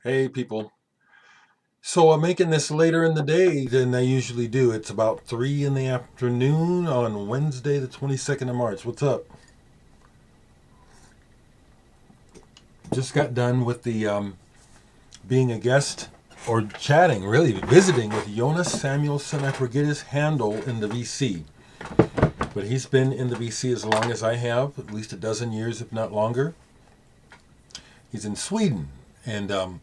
Hey people. So I'm making this later in the day than I usually do. It's about 3 in the afternoon on Wednesday the 22nd of March. What's up? Just got done with the being a guest or chatting, really visiting with Jonas Samuelson. I forget his handle in the VC, but he's been in the VC as long as I have, at least a dozen years, if not longer. He's in Sweden, and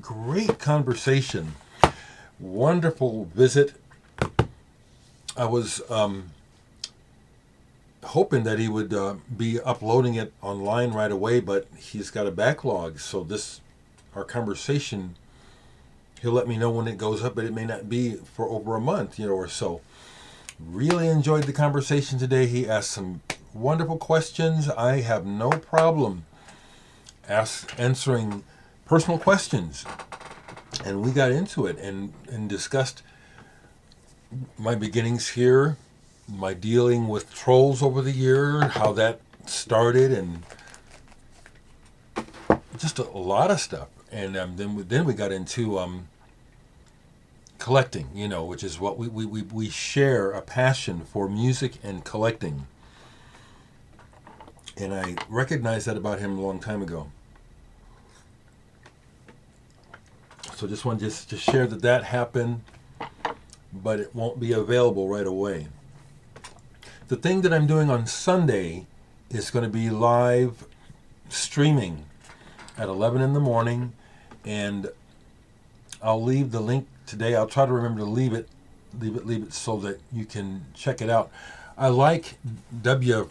great conversation, wonderful visit. I was hoping that he would be uploading it online right away, but he's got a backlog. So our conversation, he'll let me know when it goes up, but it may not be for over a month, or so. Really enjoyed the conversation today. He asked some wonderful questions. I have no problem answering personal questions, and we got into it and discussed my beginnings here, my dealing with trolls over the year, how that started, and just a lot of stuff. And then we got into collecting, which is what we share a passion for music and collecting. And I recognized that about him a long time ago. So just wanted to share that happened, but it won't be available right away. The thing that I'm doing on Sunday is going to be live streaming at 11 in the morning, and I'll leave the link today. I'll try to remember to leave it so that you can check it out. I like the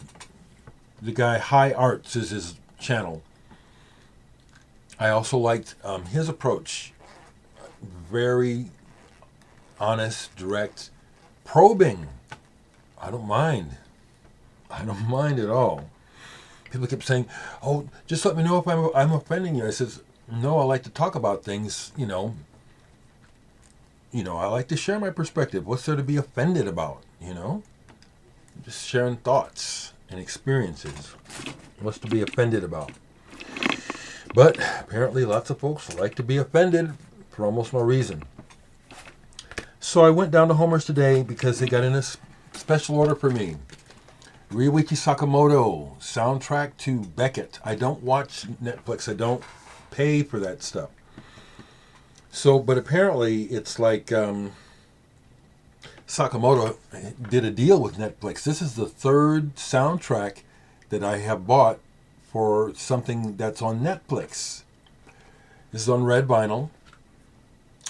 guy High Arts is his channel. I also liked his approach. Very honest, direct, probing. I don't mind. I don't mind at all. People kept saying, "Oh, just let me know if I'm offending you." I says, "No, I like to talk about things. I like to share my perspective. What's there to be offended about? Just sharing thoughts and experiences. What's to be offended about?" But apparently, lots of folks like to be offended for almost no reason. So I went down to Homer's today because they got in a special order for me. Ryuichi Sakamoto, soundtrack to Beckett. I don't watch Netflix. I don't pay for that stuff. So, but apparently it's like Sakamoto did a deal with Netflix. This is the third soundtrack that I have bought for something that's on Netflix. This is on red vinyl.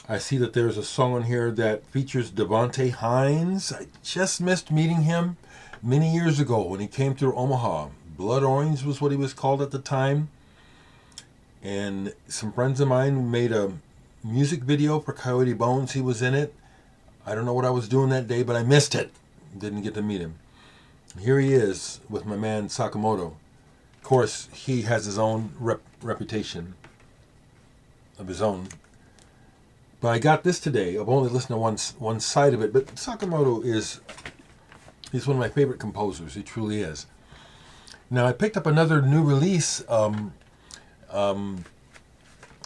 I see that there's a song on here that features Devontae Hines. I just missed meeting him many years ago when he came through Omaha. Blood Orange was what he was called at the time. And some friends of mine made a music video for Coyote Bones. He was in it. I don't know what I was doing that day, but I missed it. Didn't get to meet him. Here he is with my man Sakamoto. Of course, he has his own reputation of his own. But I got this today. I've only listened to one side of it, but Sakamoto he's one of my favorite composers. He truly is. Now I picked up another new release. I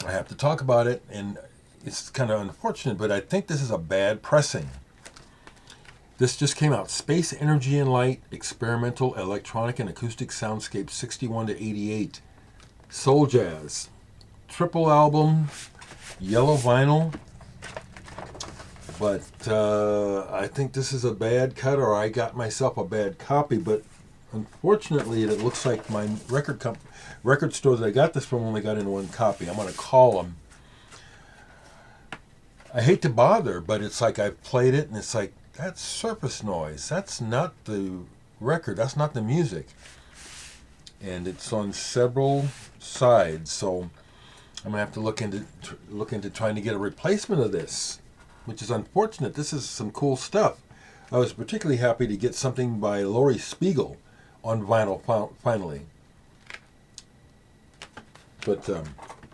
have to talk about it, and it's kind of unfortunate, but I think this is a bad pressing. This just came out. Space, Energy, and Light, Experimental, Electronic, and Acoustic Soundscapes 61 to 88. Soul Jazz. Triple album, yellow vinyl. But I think this is a bad cut, or I got myself a bad copy. But unfortunately, it looks like my record store that I got this from only got in one copy. I'm going to call them. I hate to bother, but it's like I've played it, and it's like, that's surface noise. That's not the record. That's not the music. And it's on several sides, so I'm going to have to look into trying to get a replacement of this, which is unfortunate. This is some cool stuff. I was particularly happy to get something by Laurie Spiegel on vinyl finally. But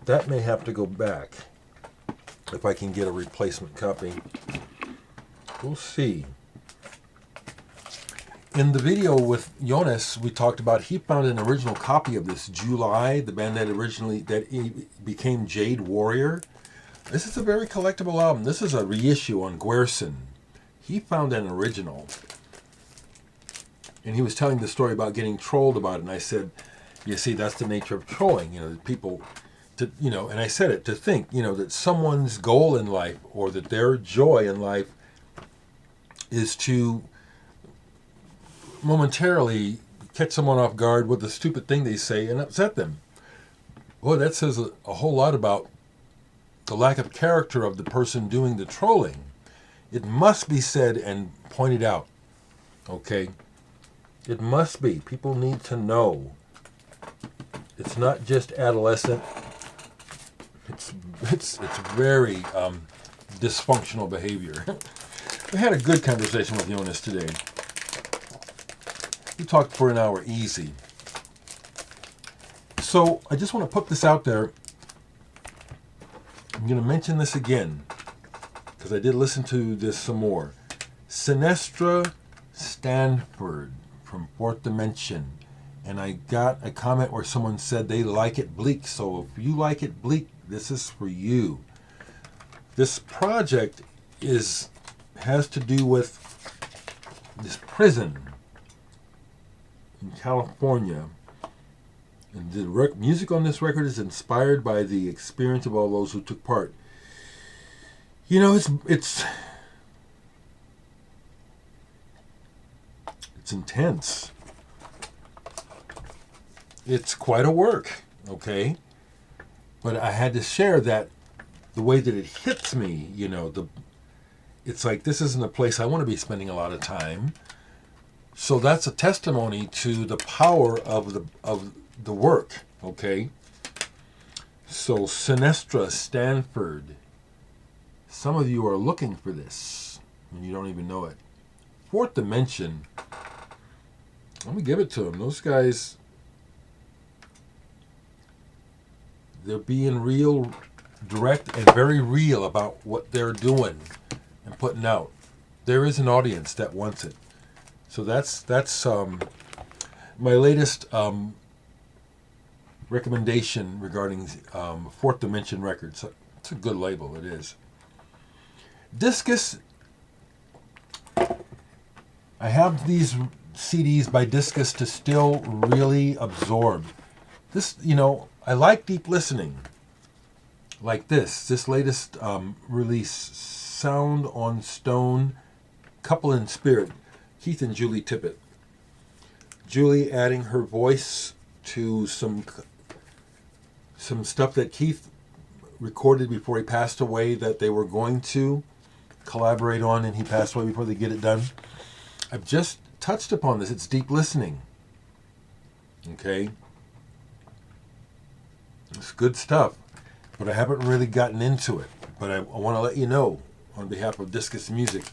that may have to go back if I can get a replacement copy. We'll see. In the video with Jonas, we talked about he found an original copy of this July, the band that he became Jade Warrior. This is a very collectible album. This is a reissue on Guerson. He found an original. And he was telling the story about getting trolled about it. And I said, you see, that's the nature of trolling. People, and I said it, to think, that someone's goal in life or that their joy in life is to momentarily catch someone off guard with a stupid thing they say and upset them. Boy, that says a whole lot about the lack of character of the person doing the trolling. It must be said and pointed out. Okay? It must be. People need to know. It's not just adolescent. It's very dysfunctional behavior. We had a good conversation with Jonas today. We talked for an hour easy. So I just want to put this out there. I'm going to mention this again because I did listen to this some more. Sinestra Stanford from Fourth Dimension. And I got a comment where someone said they like it bleak. So if you like it bleak, this is for you. This project has to do with this prison in California. And the music on this record is inspired by the experience of all those who took part. It's intense. It's quite a work, okay? But I had to share that the way that it hits me, it's like this isn't a place I want to be spending a lot of time. So that's a testimony to the power of the work, okay? So Sinestra Stanford. Some of you are looking for this, and you don't even know it. Fourth Dimension. Let me give it to them. Those guys, they're being real direct and very real about what they're doing and putting out. There is an audience that wants it. So that's my latest recommendation regarding Fourth Dimension Records. It's a good label, it is. Discus. I have these CDs by Discus to still really absorb. This, I like deep listening. Like this latest release, Sound on Stone, Couple in Spirit, Keith and Julie Tippett. Julie adding her voice to some stuff that Keith recorded before he passed away that they were going to collaborate on, and he passed away before they get it done. I've just touched upon this. It's deep listening. Okay? It's good stuff, but I haven't really gotten into it. But I want to let you know, on behalf of Discus Music,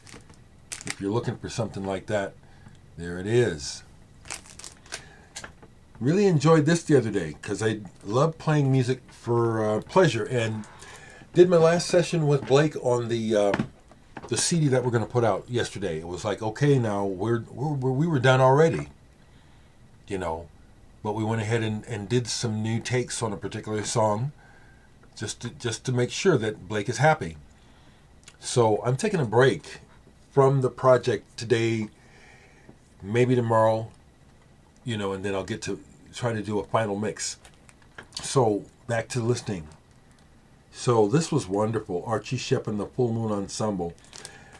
if you're looking for something like that, there it is. Really enjoyed this the other day because I love playing music for pleasure, and did my last session with Blake on the CD that we're going to put out yesterday. It was like, okay, now we were done already, but we went ahead and did some new takes on a particular song, just to make sure that Blake is happy. So I'm taking a break from the project today, maybe tomorrow, and then I'll get to try to do a final mix. So back to listening. So this was wonderful. Archie, Shepp and the Full Moon Ensemble,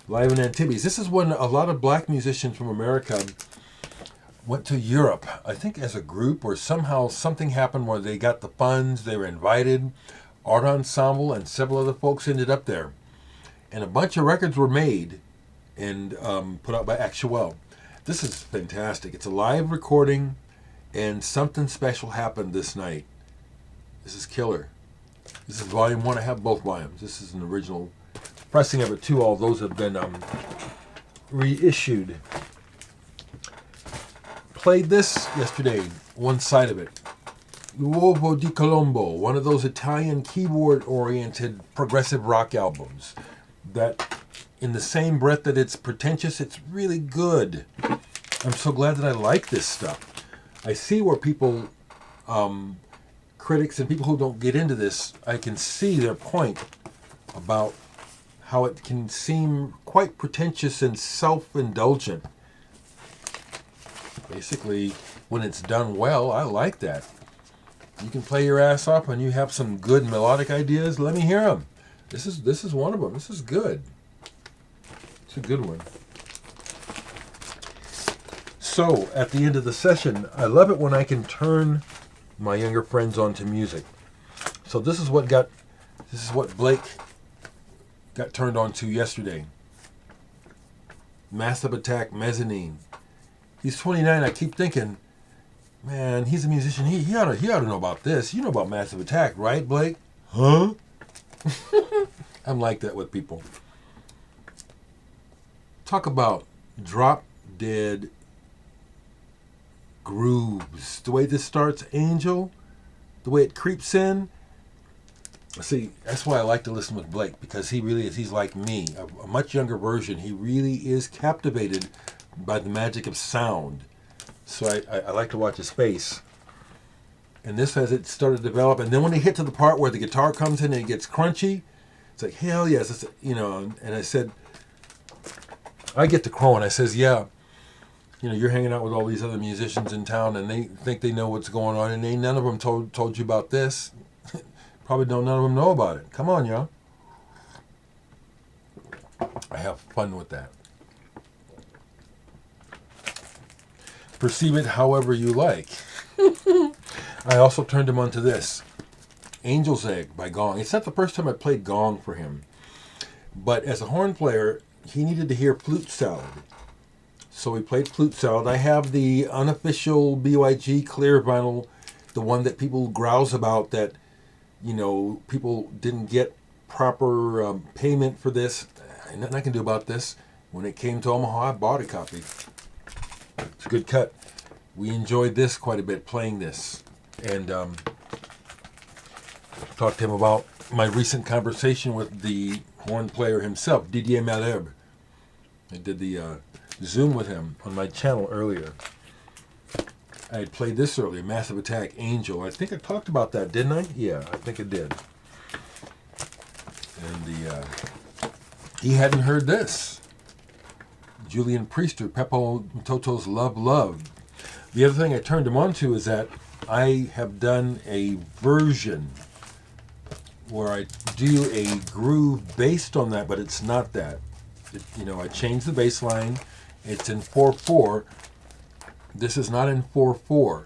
live in Antibes. This is when a lot of black musicians from America went to Europe, I think as a group, or somehow something happened where they got the funds, they were invited. Art Ensemble and several other folks ended up there. And a bunch of records were made and put out by Actuel. This is fantastic. It's a live recording, and something special happened this night. This is killer. This is volume 1. I have both volumes. This is an original pressing of it too. All those have been reissued. Played this yesterday, one side of it. L'Uovo di Colombo, one of those Italian keyboard-oriented progressive rock albums that, in the same breath that it's pretentious, it's really good. I'm so glad that I like this stuff. I see where people, critics and people who don't get into this, I can see their point about how it can seem quite pretentious and self-indulgent. Basically, when it's done well, I like that. You can play your ass off and you have some good melodic ideas. Let me hear them. This is one of them. This is good. It's a good one. So, at the end of the session, I love it when I can turn my younger friends onto music. So this is what Blake got turned on to yesterday. Massive Attack, Mezzanine. He's 29. I keep thinking, man, he's a musician. He ought to know about this. You know about Massive Attack, right, Blake? Huh? I'm like that with people. Talk about drop dead grooves. The way this starts, Angel, the way it creeps in. See, that's why I like to listen with Blake, because he really is. He's like me, a much younger version. He really is captivated by the magic of sound. So I like to watch his face. And this, as it started to develop, and then when they hit to the part where the guitar comes in and it gets crunchy, it's like, hell yes. It's, and I said, I get to crowing. I says, yeah, you're hanging out with all these other musicians in town and they think they know what's going on, and none of them told you about this. Probably none of them know about it. Come on, y'all. I have fun with that. Perceive it however you like. I also turned him onto this. Angel's Egg by Gong. It's not the first time I played Gong for him. But as a horn player, he needed to hear Flute Salad. So we played Flute Salad. I have the unofficial BYG clear vinyl, the one that people grouse about that, people didn't get proper payment for this. Nothing I can do about this. When it came to Omaha, I bought a copy. It's a good cut. We enjoyed this quite a bit, playing this. And talked to him about my recent conversation with the horn player himself, Didier Malherbe. I did the Zoom with him on my channel earlier. I had played this earlier, Massive Attack, Angel. I think I talked about that, didn't I? Yeah, I think I did. And he hadn't heard this. Julian Priester, Peppo Toto's Love, Love. The other thing I turned him on to is that I have done a version where I do a groove based on that, but it's not that. I changed the bass line. It's in 4/4. This is not in 4/4.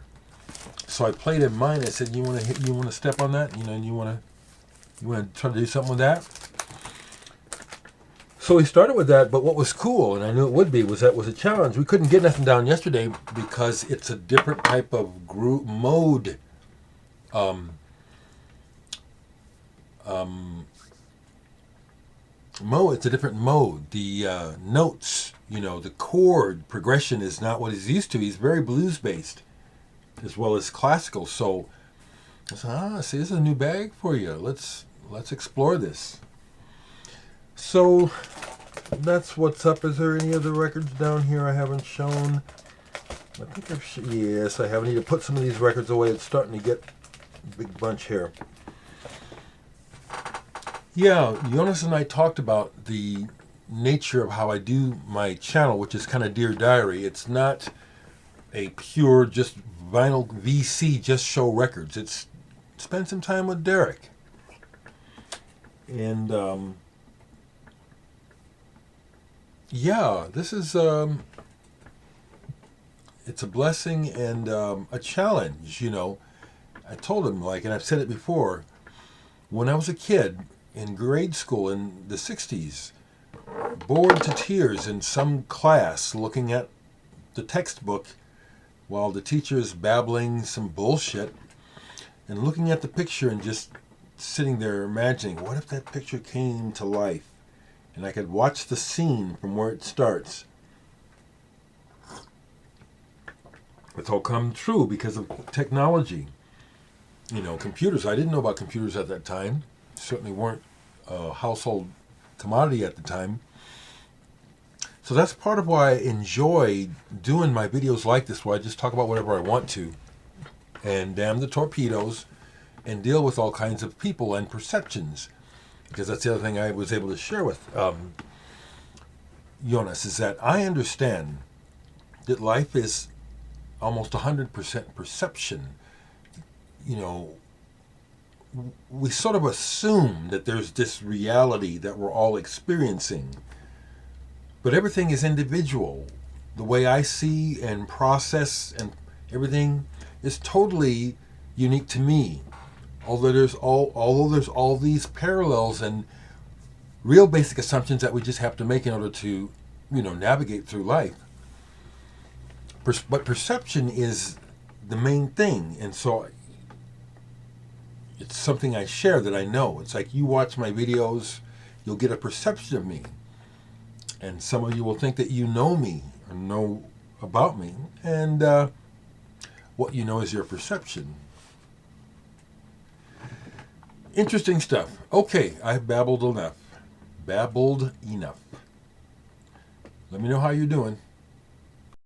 So I played in mine. I said, "You want to step on that? You want to try to do something with that?" So we started with that. But what was cool, and I knew it would be, was that was a challenge. We couldn't get nothing down yesterday because it's a different type of groove mode. It's a different mode. The notes, the chord progression is not what he's used to. He's very blues based as well as classical. So I said, see, this is a new bag for you. Let's explore this. So that's what's up. Is there any other records down here I haven't shown? I think yes, I have. I need to put some of these records away. It's starting to get a big bunch here. Yeah, Jonas and I talked about the nature of how I do my channel, which is kind of Dear Diary. It's not a pure just vinyl VC, just show records. It's spend some time with Dereck. And this is it's a blessing and a challenge. I told him, and I've said it before, when I was a kid in grade school in the 60s, bored to tears in some class looking at the textbook while the teacher's babbling some bullshit, and looking at the picture and just sitting there imagining, what if that picture came to life and I could watch the scene from where it starts. It's all come true because of technology. Computers. I didn't know about computers at that time. Certainly weren't a household commodity at the time. So that's part of why I enjoy doing my videos like this, where I just talk about whatever I want to, and damn the torpedoes, and deal with all kinds of people and perceptions. Because that's the other thing I was able to share with Jonas, is that I understand that life is almost 100% perception. You know, we sort of assume that there's this reality that we're all experiencing, but everything is individual. The way I see and process and everything is totally unique to me. Although there's all these parallels and real basic assumptions that we just have to make in order to, navigate through life. But perception is the main thing, and so it's something I share that I know. It's like you watch my videos, you'll get a perception of me. And some of you will think that you know me or know about me. And what you know is your perception. Interesting stuff. Okay, I've babbled enough. Let me know how you're doing.